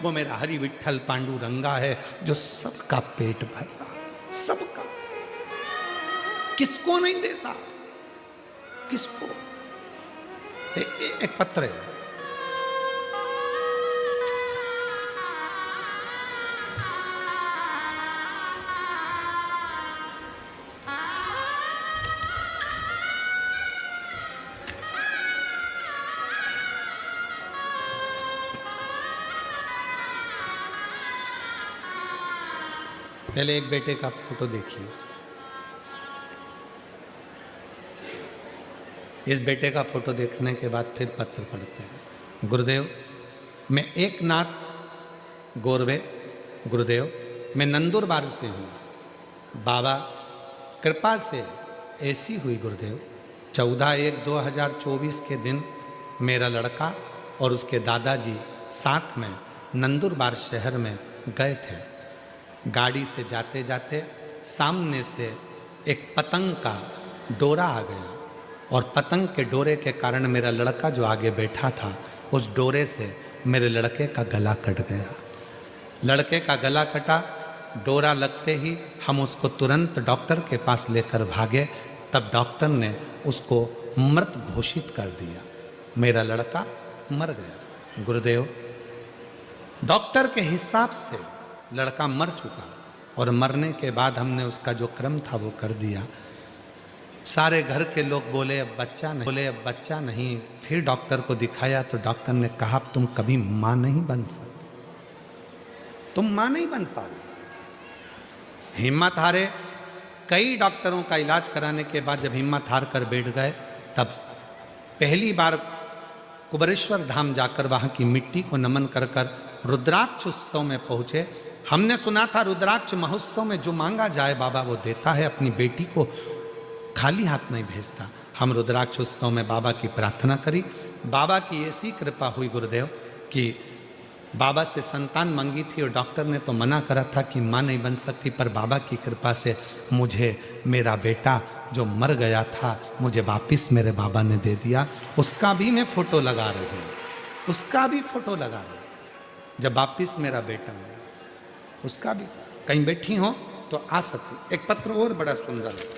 वो मेरा हरि विठल पांडुरंगा है जो सबका पेट भर रहा, सबका। किसको नहीं देता, किसको? एक पत्र है, पहले एक बेटे का फोटो देखिए। इस बेटे का फोटो देखने के बाद फिर पत्र पढ़ते हैं। गुरुदेव, मैं एक नाथ गोरवे, गुरुदेव मैं नंदुरबार से हूँ। बाबा कृपा से ऐसी हुई गुरुदेव, 14/1/2024 के दिन मेरा लड़का और उसके दादाजी साथ में नंदुरबार शहर में गए थे। गाड़ी से जाते जाते सामने से एक पतंग का डोरा आ गया और पतंग के डोरे के कारण मेरा लड़का जो आगे बैठा था, उस डोरे से मेरे लड़के का गला कट गया। लड़के का गला कटा, डोरा लगते ही हम उसको तुरंत डॉक्टर के पास लेकर भागे। तब डॉक्टर ने उसको मृत घोषित कर दिया। मेरा लड़का मर गया। गुरुदेव, डॉक्टर के हिसाब से लड़का मर चुका और मरने के बाद हमने उसका जो क्रम था वो कर दिया। सारे घर के लोग बोले अब बच्चा नहीं। फिर डॉक्टर को दिखाया तो डॉक्टर ने कहा तुम कभी मां नहीं बन सकते, तुम मां नहीं बन पाओगे। हिम्मत हारे। कई डॉक्टरों का इलाज कराने के बाद जब हिम्मत हार कर बैठ गए, तब पहली बार कुबरेश्वर धाम जाकर वहां की मिट्टी को नमन कर कर रुद्राक्ष उत्सव में पहुंचे। हमने सुना था रुद्राक्ष महोत्सव में जो मांगा जाए बाबा वो देता है, अपनी बेटी को खाली हाथ नहीं भेजता। हम रुद्राक्ष उत्सव में बाबा की प्रार्थना करी। बाबा की ऐसी कृपा हुई गुरुदेव कि बाबा से संतान मांगी थी और डॉक्टर ने तो मना करा था कि मां नहीं बन सकती, पर बाबा की कृपा से मुझे मेरा बेटा जो मर गया था मुझे वापिस मेरे बाबा ने दे दिया। उसका भी मैं फोटो लगा रही हूँ, उसका भी फोटो लगा रही हूँ। जब वापिस मेरा बेटा मिला, उसका भी। कहीं बैठी हो तो आ सकती। एक पत्र और बड़ा सुंदर है।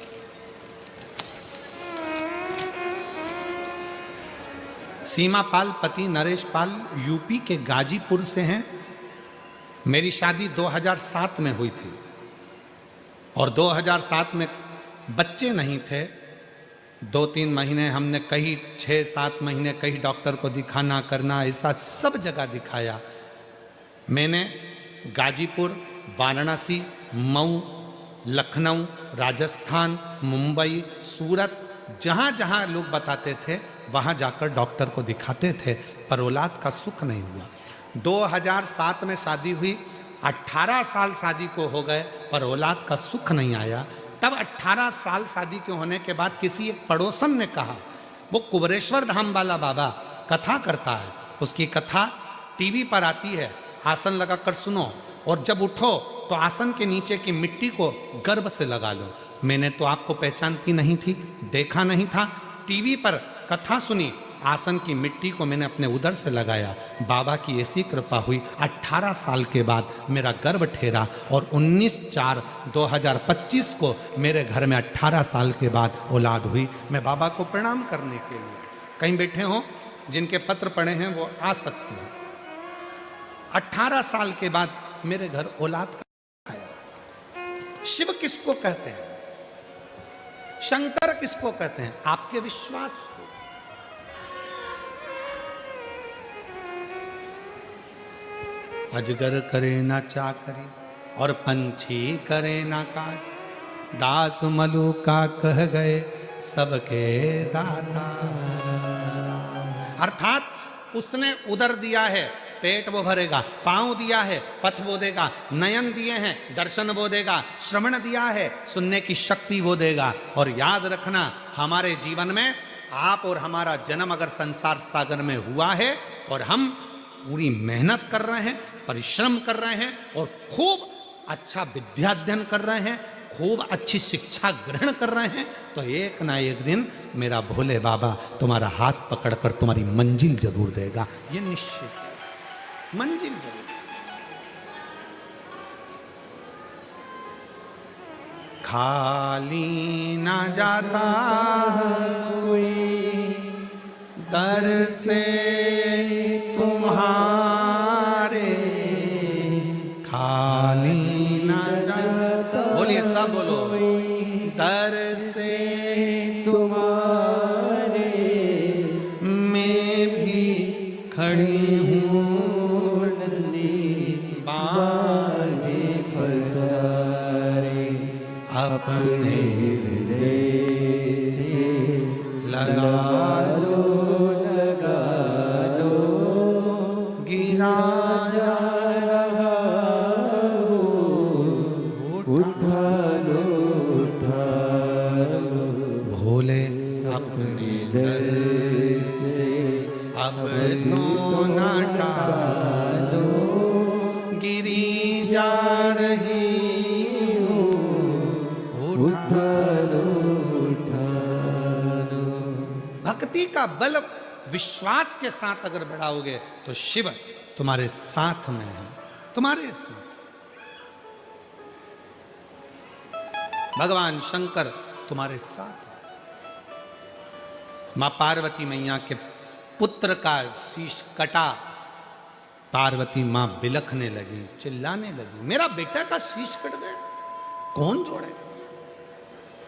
सीमा पाल पति नरेश पाल यूपी के गाजीपुर से हैं। मेरी शादी 2007 में हुई थी और 2007 में बच्चे नहीं थे। 2-3 महीने हमने कहीं 6-7 महीने कहीं डॉक्टर को दिखाना करना, ऐसा सब जगह दिखाया। मैंने गाजीपुर, वाराणसी, मऊ, लखनऊ, राजस्थान, मुंबई, सूरत, जहाँ जहाँ लोग बताते थे वहाँ जाकर डॉक्टर को दिखाते थे, पर औलाद का सुख नहीं हुआ। 2007 में शादी हुई, 18 साल शादी को हो गए पर औलाद का सुख नहीं आया। तब 18 साल शादी के होने के बाद किसी एक पड़ोसन ने कहा, वो कुबरेश्वर धाम वाला बाबा कथा करता है, उसकी कथा टीवी पर आती है, आसन लगाकर सुनो और जब उठो तो आसन के नीचे की मिट्टी को गर्भ से लगा लो। मैंने तो आपको पहचानती नहीं थी, देखा नहीं था, टीवी पर कथा सुनी, आसन की मिट्टी को मैंने अपने उदर से लगाया। बाबा की ऐसी कृपा हुई, 18 साल के बाद मेरा गर्भ ठहरा और 19/4/2025 को मेरे घर में 18 साल के बाद औलाद हुई। मैं बाबा को प्रणाम करने के लिए, कहीं बैठे हों जिनके पत्र पढ़े हैं वो आ सकते हैं। 18 साल के बाद मेरे घर औलाद का आया। शिव किसको कहते हैं, शंकर किसको कहते हैं? आपके विश्वास को। अजगर करे ना चाकरी और पंछी करे ना काज, दास मलुका कह गए सबके दाता। अर्थात उसने उदर दिया है, पेट वो भरेगा, पांव दिया है, पथ वो देगा, नयन दिए हैं, दर्शन वो देगा, श्रवण दिया है, सुनने की शक्ति वो देगा। और याद रखना, हमारे जीवन में आप और हमारा जन्म अगर संसार सागर में हुआ है और हम पूरी मेहनत कर रहे हैं, परिश्रम कर रहे हैं और खूब अच्छा विद्याध्ययन कर रहे हैं, खूब अच्छी शिक्षा ग्रहण कर रहे हैं, तो एक ना एक दिन मेरा भोले बाबा तुम्हारा हाथ पकड़कर तुम्हारी मंजिल जरूर देगा। ये निश्चित मंजिल जरूर। खाली ना जाता कोई दर से तुम्हारे, खाली ना जाता, बोलिए सब बोलो, दर से तुम्हारे मैं भी खड़ी हूँ नंदी बागे फसारे, अपने हृदय से लगा लो गिरा जा रहा हो, उठा लो भोले अपने दर से अब तो ना टालो, गिरी जा रही हूँ, उठा लो। भक्ति का बल विश्वास के साथ अगर बढ़ाओगे तो शिव तुम्हारे साथ में है, तुम्हारे साथ। भगवान शंकर तुम्हारे साथ है। मां पार्वती मैया के पुत्र का शीश कटा, पार्वती मां बिलखने लगी, चिल्लाने लगी, मेरा बेटा का शीश कट गया, कौन जोड़े,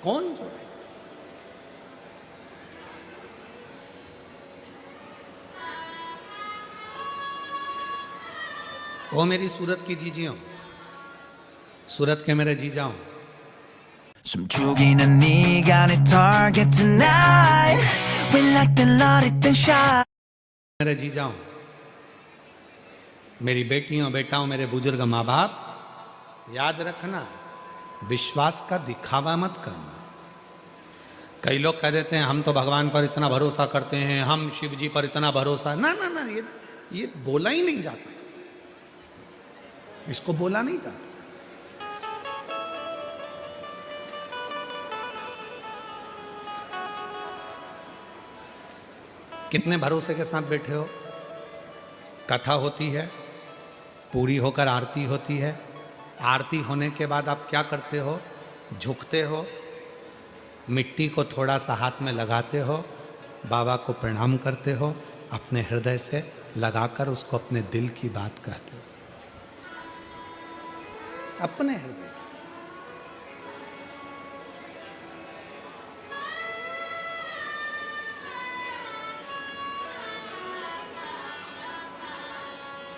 कौन जोड़े। ओ मेरी सूरत की जीजियों, सूरत के मेरे जीजाओं, 숨죽이는 네가 내 target tonight. We like the light and shine. मेरे जीजाओं, मेरी बेटियों बेटाओं, मेरे बुजुर्ग माँ बाप, याद रखना विश्वास का दिखावा मत करना। कई लोग कह देते हैं हम तो भगवान पर इतना भरोसा करते हैं, हम शिव जी पर इतना भरोसा, ना ना ना, ये बोला ही नहीं जाता, इसको बोला नहीं जाता। कितने भरोसे के साथ बैठे हो। कथा होती है, पूरी होकर आरती होती है, आरती होने के बाद आप क्या करते हो, झुकते हो, मिट्टी को थोड़ा सा हाथ में लगाते हो, बाबा को प्रणाम करते हो, अपने हृदय से लगाकर उसको अपने दिल की बात कहते हो, अपने हृदय।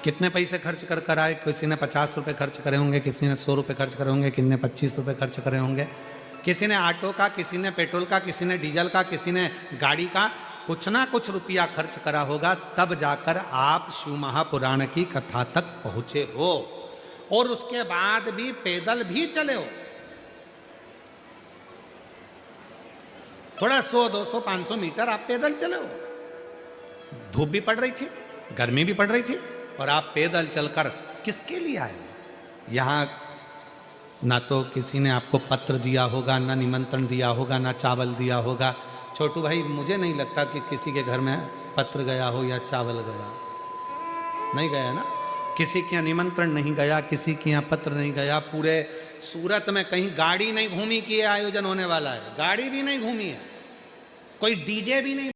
कितने पैसे खर्च कर कर आए, किसी ने 50 रुपए खर्च करे होंगे, किसी ने 100 रुपए खर्च करे होंगे, किसी ने 25 रुपए खर्च करे होंगे, किसी ने ऑटो का, किसी ने पेट्रोल का, किसी ने डीजल का, किसी ने गाड़ी का, कुछ ना कुछ रुपया खर्च करा होगा, तब जाकर आप शिव महापुराण की कथा तक पहुंचे हो, और उसके बाद भी पैदल भी चले हो। थोड़ा 100, 200, 500 मीटर आप पैदल चले हो। धूप भी पड़ रही थी, गर्मी भी पड़ रही थी, और आप पैदल चलकर किसके लिए आए। यहाँ ना तो किसी ने आपको पत्र दिया होगा, ना निमंत्रण दिया होगा, ना चावल दिया होगा। छोटू भाई, मुझे नहीं लगता कि किसी के घर में पत्र गया हो या चावल गया, नहीं गया ना। किसी के यहाँ निमंत्रण नहीं गया, किसी के यहाँ पत्र नहीं गया। पूरे सूरत में कहीं गाड़ी नहीं घूमी कि ये आयोजन होने वाला है, गाड़ी भी नहीं घूमी है, कोई डीजे भी नहीं